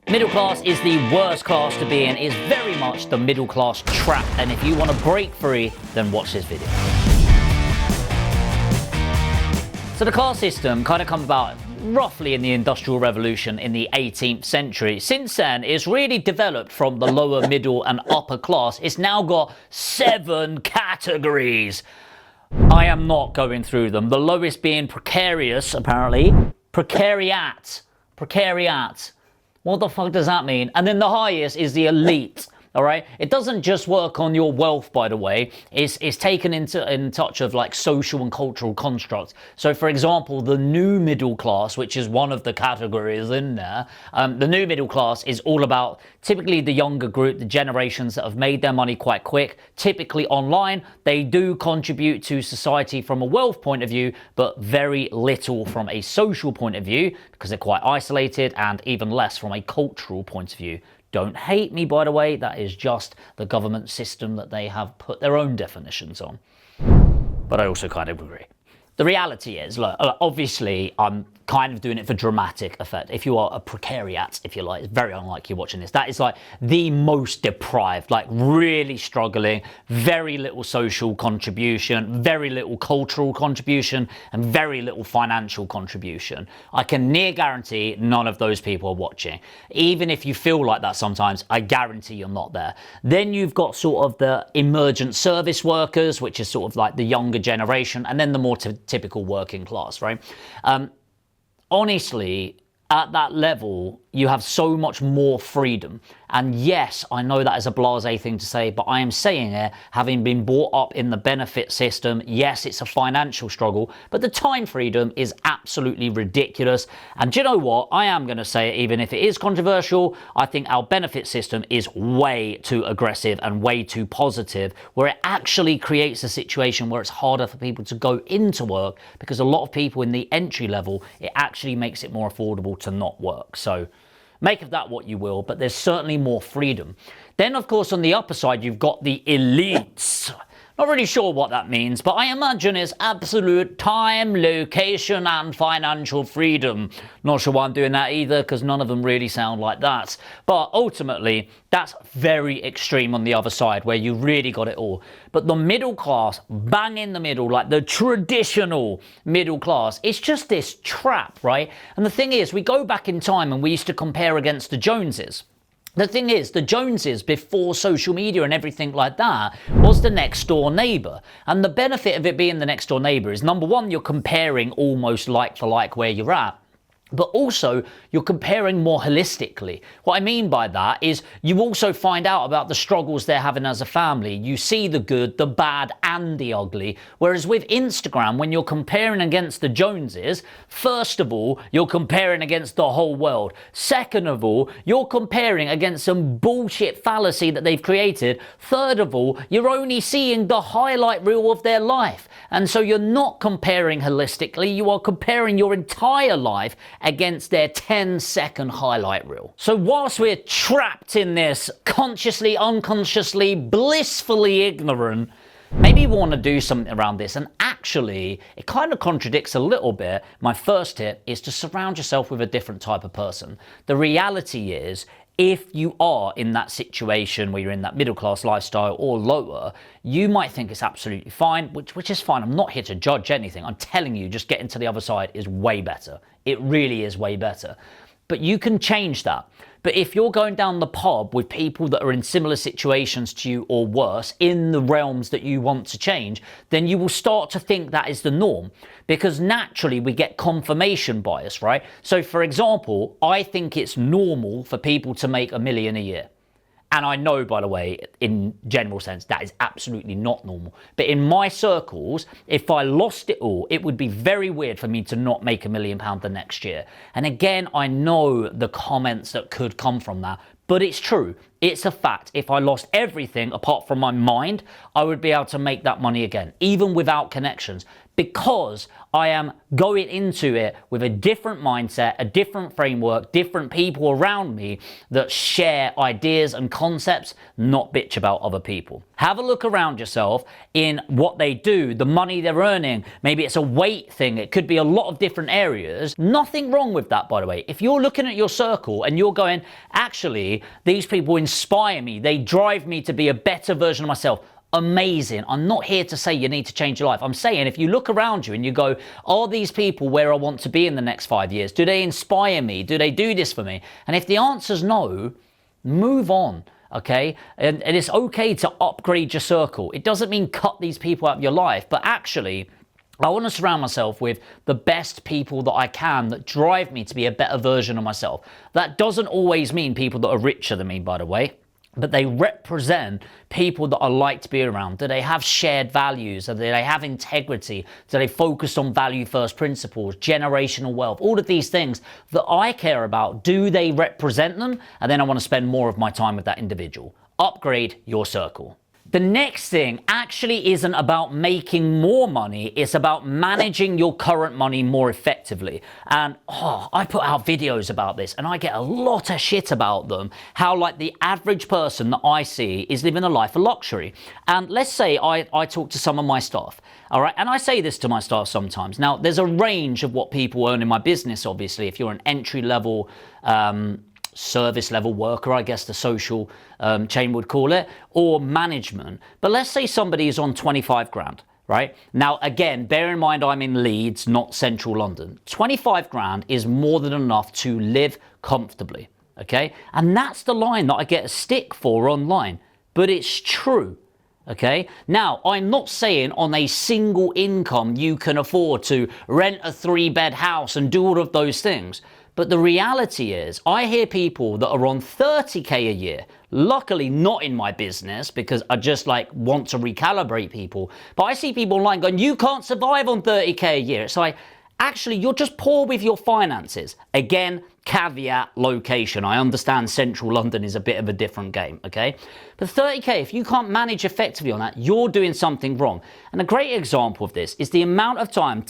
Middle class is the worst class to be in. It's very much the middle class trap. And if you want to break free, then watch this video. So the class system kind of come about roughly in the Industrial Revolution in the 18th century. Since then, it's really developed from the lower, middle and upper class. It's now got 7 categories. I am not going through them. The lowest being precarious, apparently. Precariat. What the fuck does that mean? And then the highest is the elite. All right, it doesn't just work on your wealth, by the way. It's taken in touch of like social and cultural constructs. So, for example, the new middle class, which is one of the categories in there, the new middle class is all about typically the younger group, the generations that have made their money quite quick, typically online. They do contribute to society from a wealth point of view, but very little from a social point of view because they're quite isolated, and even less from a cultural point of view. Don't hate me, by the way, that is just the government system that they have put their own definitions on. But I also kind of agree. The reality is, look, obviously, I'm kind of doing it for dramatic effect. If you are a precariat, if you like, it's very unlikely you're watching this. That is like the most deprived, like really struggling, very little social contribution, very little cultural contribution, and very little financial contribution. I can near guarantee none of those people are watching. Even if you feel like that sometimes, I guarantee you're not there. Then you've got sort of the emergent service workers, which is sort of like the younger generation, and then the more typical working class, right? Honestly, at that level, you have so much more freedom. And yes, I know that is a blasé thing to say, but I am saying it, having been brought up in the benefit system. Yes, it's a financial struggle, but the time freedom is absolutely ridiculous. And do you know what? I am going to say it, even if it is controversial. I think our benefit system is way too aggressive and way too positive, where it actually creates a situation where it's harder for people to go into work, because a lot of people in the entry level, it actually makes it more affordable to not work. So make of that what you will, but there's certainly more freedom. Then, of course, on the upper side, you've got the elites. Not really sure what that means, but I imagine it's absolute time, location, and financial freedom. Not sure why I'm doing that either, because none of them really sound like that. But ultimately, that's very extreme on the other side, where you really got it all. But the middle class, bang in the middle, like the traditional middle class, it's just this trap, right? And the thing is, we go back in time and we used to compare against the Joneses. The thing is, the Joneses, before social media and everything like that, was the next door neighbour. And the benefit of it being the next door neighbour is, number one, you're comparing almost like for like where you're at. But also, you're comparing more holistically. What I mean by that is you also find out about the struggles they're having as a family. You see the good, the bad, and the ugly. Whereas with Instagram, when you're comparing against the Joneses, first of all, you're comparing against the whole world. Second of all, you're comparing against some bullshit fallacy that they've created. Third of all, you're only seeing the highlight reel of their life. And so you're not comparing holistically, you are comparing your entire life against their 10-second highlight reel. So whilst we're trapped in this, consciously, unconsciously, blissfully ignorant, maybe we want to do something around this. And actually, it kind of contradicts a little bit. My first tip is to surround yourself with a different type of person. The reality is, if you are in that situation where you're in that middle class lifestyle or lower, you might think it's absolutely fine, which is fine. I'm not here to judge anything. I'm telling you, just getting to the other side is way better. It really is way better. But you can change that. But if you're going down the pub with people that are in similar situations to you or worse, in the realms that you want to change, then you will start to think that is the norm. Because naturally we get confirmation bias, right? So for example, I think it's normal for people to make $1 million a year. And I know, by the way, in general sense, that is absolutely not normal. But in my circles, if I lost it all, it would be very weird for me to not make £1 million the next year. And again, I know the comments that could come from that, but it's true. It's a fact. If I lost everything apart from my mind, I would be able to make that money again, even without connections. because I am going into it with a different mindset, a different framework, different people around me that share ideas and concepts, not bitch about other people. Have a look around yourself in what they do, the money they're earning. Maybe it's a weight thing. It could be a lot of different areas. Nothing wrong with that, by the way. If you're looking at your circle and you're going, actually, these people inspire me, they drive me to be a better version of myself, amazing. I'm not here to say you need to change your life. I'm saying if you look around you and you go, are these people where I want to be in the next 5 years? Do they inspire me? Do they do this for me? And if the answer's no, move on. Okay, and it's okay to upgrade your circle. It doesn't mean cut these people out of your life, but actually I want to surround myself with the best people that I can that drive me to be a better version of myself. That doesn't always mean people that are richer than me, by the way, but they represent people that I like to be around. Do they have shared values? Do they have integrity? Do they focus on value first principles, generational wealth, all of these things that I care about? Do they represent them? And then I want to spend more of my time with that individual. Upgrade your circle. The next thing actually isn't about making more money, it's about managing your current money more effectively. And I put out videos about this and I get a lot of shit about them. How like the average person that I see is living a life of luxury. And let's say I talk to some of my staff, all right? And I say this to my staff sometimes. Now, there's a range of what people earn in my business, obviously. If you're an entry level, service level worker, I guess the social chain would call it, or management. But let's say somebody is on 25 grand, right? Now, again, bear in mind I'm in Leeds, not central London. 25 grand is more than enough to live comfortably, okay? And that's the line that I get a stick for online, but it's true. Okay, now I'm not saying on a single income you can afford to rent a 3-bed house and do all of those things. But the reality is, I hear people that are on 30k a year, luckily not in my business because I just like want to recalibrate people. But I see people online going, you can't survive on 30k a year. It's like, actually, you're just poor with your finances. Again, caveat location. I understand central London is a bit of a different game, okay? But 30k, if you can't manage effectively on that, you're doing something wrong. And a great example of this is the amount of time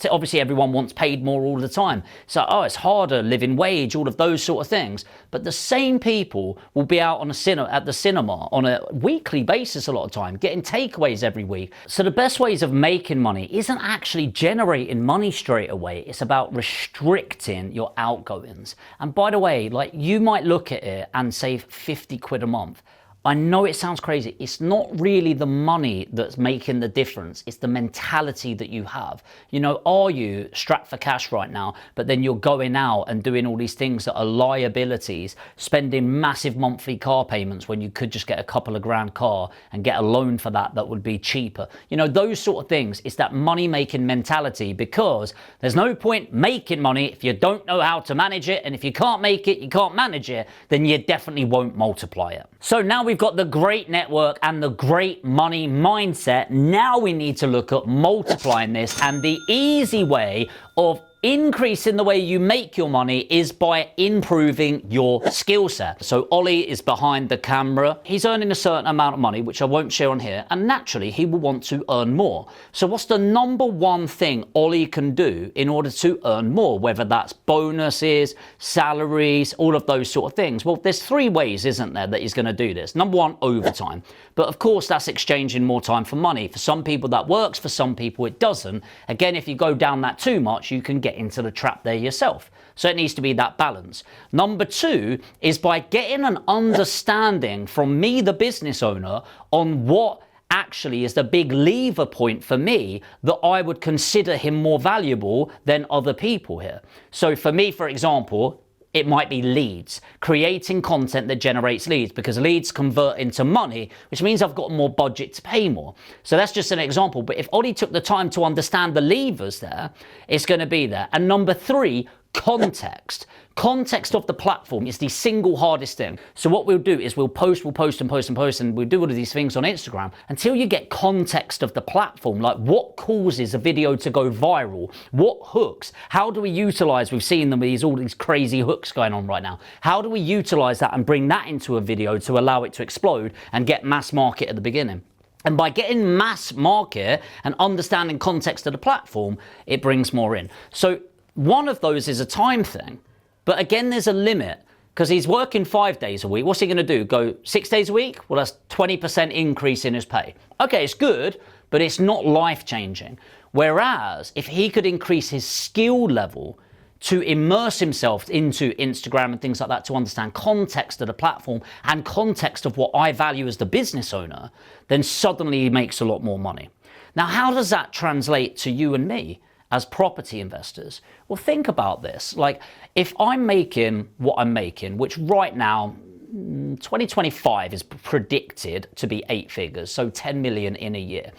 obviously everyone wants paid more all the time. So, it's harder, living wage, all of those sort of things. But the same people will be out on at the cinema on a weekly basis a lot of time, getting takeaways every week. So the best ways of making money isn't actually generating money straight away. It's about restricting your outgoings. And by the way, like you might look at it and save 50 quid a month. I know it sounds crazy. It's not really the money that's making the difference. It's the mentality that you have. You know, are you strapped for cash right now, but then you're going out and doing all these things that are liabilities, spending massive monthly car payments when you could just get a couple of grand car and get a loan for that would be cheaper. You know, those sort of things. It's that money-making mentality, because there's no point making money if you don't know how to manage it. And if you can't make it, you can't manage it, then you definitely won't multiply it. So now we've got the great network and the great money mindset. Now we need to look at multiplying this, and the easy way of increasing the way you make your money is by improving your skill set. So Ollie is behind the camera. He's earning a certain amount of money, which I won't share on here, and naturally he will want to earn more. So what's the number one thing Ollie can do in order to earn more, whether that's bonuses, salaries, all of those sort of things? Well, there's 3 ways, isn't there, that he's going to do this. Number 1, overtime. But of course, that's exchanging more time for money. For some people that works, for some people it doesn't. Again, if you go down that too much, you can get into the trap there yourself. So it needs to be that balance. Number 2 is by getting an understanding from me, the business owner, on what actually is the big lever point for me that I would consider him more valuable than other people here. So for me, for example, it might be leads, creating content that generates leads, because leads convert into money, which means I've got more budget to pay more. So that's just an example. But if Ollie took the time to understand the levers there, it's going to be there. And number 3, context. Context of the platform is the single hardest thing. So what we'll do is we'll post and we'll do all of these things on Instagram until you get context of the platform, like what causes a video to go viral, what hooks, how do we utilize, we've seen all these crazy hooks going on right now. How do we utilize that and bring that into a video to allow it to explode and get mass market at the beginning? And by getting mass market and understanding context of the platform, it brings more in. So one of those is a time thing. But again, there's a limit because he's working 5 days a week. What's he going to do? Go 6 days a week? Well, that's 20% increase in his pay. Okay, it's good, but it's not life-changing. Whereas if he could increase his skill level to immerse himself into Instagram and things like that to understand context of the platform and context of what I value as the business owner, then suddenly he makes a lot more money. Now, how does that translate to you and me as property investors? Well, think about this. Like, if I'm making what I'm making, which right now, 2025 is predicted to be 8 figures, so 10 million in a year.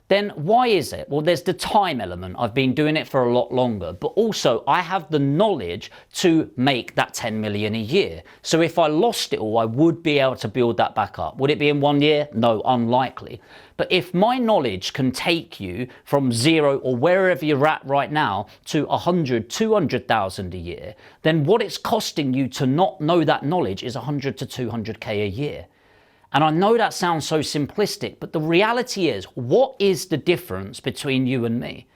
Then why is it? Well, there's the time element. I've been doing it for a lot longer, but also I have the knowledge to make that 10 million a year. So if I lost it all, I would be able to build that back up. Would it be in 1 year? No, unlikely. But if my knowledge can take you from 0 or wherever you're at right now to 100, 200,000 a year, then what it's costing you to not know that knowledge is 100 to 200K a year. And I know that sounds so simplistic, but the reality is, what is the difference between you and me?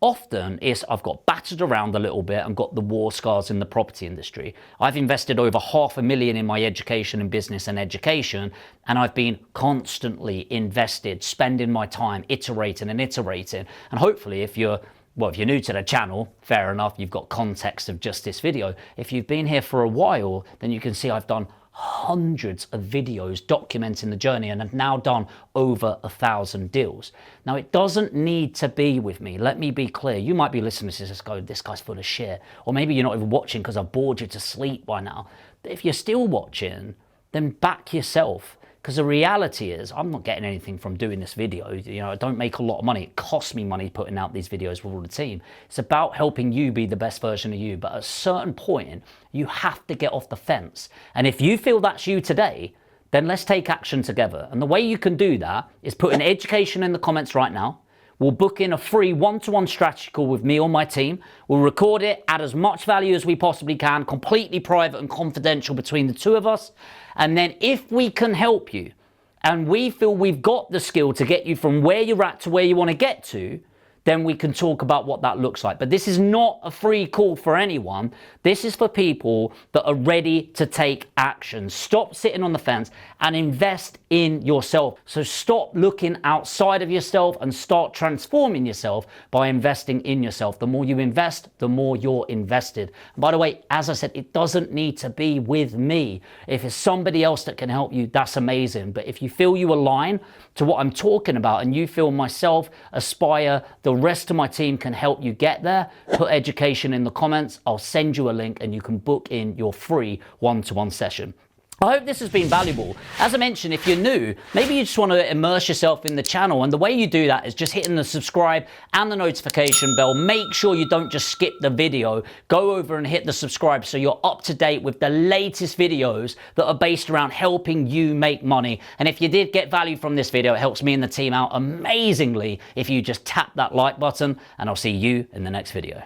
Often is I've got battered around a little bit and got the war scars in the property industry. I've invested over $500,000 in my education in business and education, and I've been constantly invested, spending my time iterating and iterating. And hopefully if you're new to the channel, fair enough, you've got context of just this video. If you've been here for a while, then you can see I've done hundreds of videos documenting the journey and have now done over 1,000 deals. Now, it doesn't need to be with me. Let me be clear. You might be listening to this go, this guy's full of shit. Or maybe you're not even watching because I've bored you to sleep by now. But if you're still watching, then back yourself. Because the reality is, I'm not getting anything from doing this video. You know, I don't make a lot of money. It costs me money putting out these videos with all the team. It's about helping you be the best version of you. But at a certain point, you have to get off the fence. And if you feel that's you today, then let's take action together. And the way you can do that is put an education in the comments right now. We'll book in a free one-to-one strategy call with me or my team. We'll record it, add as much value as we possibly can, completely private and confidential between the two of us. And then if we can help you and we feel we've got the skill to get you from where you're at to where you want to get to, then we can talk about what that looks like. But this is not a free call for anyone. This is for people that are ready to take action. Stop sitting on the fence and invest in yourself. So stop looking outside of yourself and start transforming yourself by investing in yourself. The more you invest, the more you're invested. And by the way, as I said, it doesn't need to be with me. If it's somebody else that can help you, that's amazing. But if you feel you align to what I'm talking about and you feel myself, Aspire, the rest of my team can help you get there, put education in the comments. I'll send you a link and you can book in your free one-to-one session. I hope this has been valuable. As I mentioned, if you're new, maybe you just want to immerse yourself in the channel. And the way you do that is just hitting the subscribe and the notification bell. Make sure you don't just skip the video. Go over and hit the subscribe so you're up to date with the latest videos that are based around helping you make money. And if you did get value from this video, it helps me and the team out amazingly if you just tap that like button. And I'll see you in the next video.